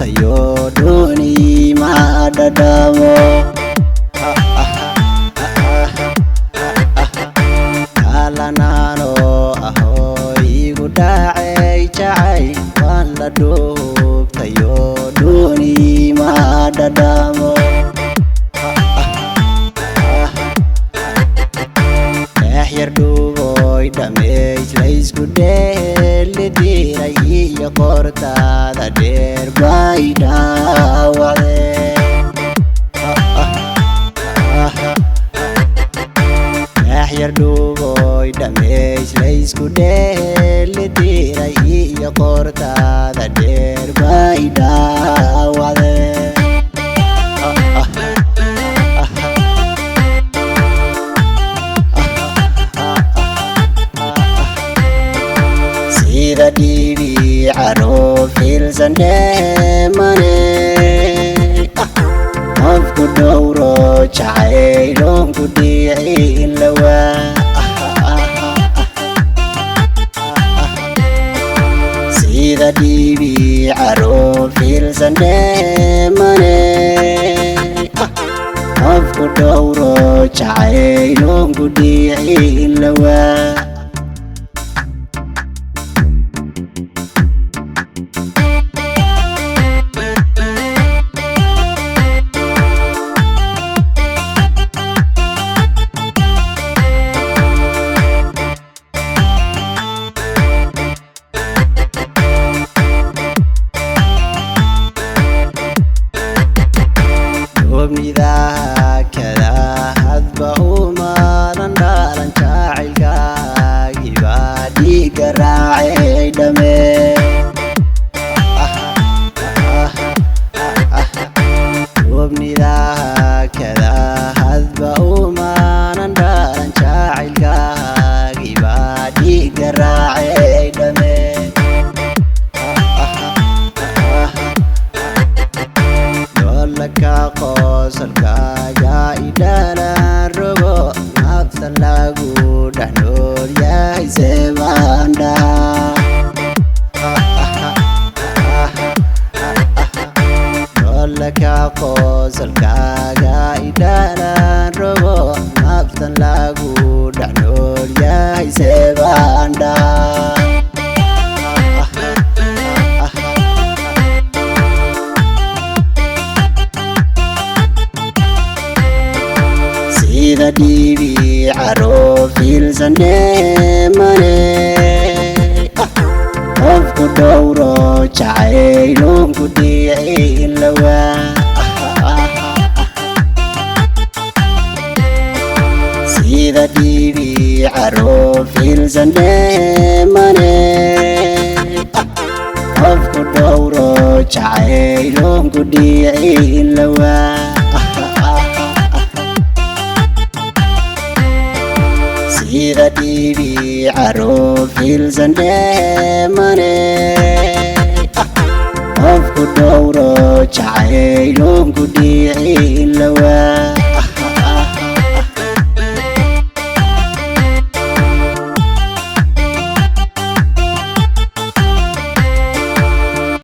tayo duni madadamo kalanano ahoy gudacay jacay waan la dhoob tayo duni madadamo yardhuboy dhameys laysku dheelidiray iyo qortaada dheer bay dhaawacdeen yardhuboy dhameys laysku dheelidiray iyo qortaada dheer bay dhaawacdeen sida dhibi caro filsan dheemane qofku dhowro jacaylonku dhiicin lawaa sida dhibi caro filsan dheemane qofku dhowro jacaylonku dhiicin lawaa وبنيذا كذا هذبه ومالن دارن جاعلك يبادي قراعي دمي وبنيذا كذا هذبه ومالن دارن جاعلك يبادي قراعي دمي laka qosolkaaga idhalan rogo nafta lagu dhanool yahay seebaan dhahaa laka qosolkaaga idhalan rogo naftan lagu dhanool yahay seebaan dhahaa sida dhibi caro filsan dheemane qofku dhowro jacaylonku dhiicin lawaa sida dhibi caro filsan dheemane qofku dhowro jacaylonku dhiicin lawaa sida dhibi caro filsan dheemane qofku dhowro jacaylonku dhiicin lawaa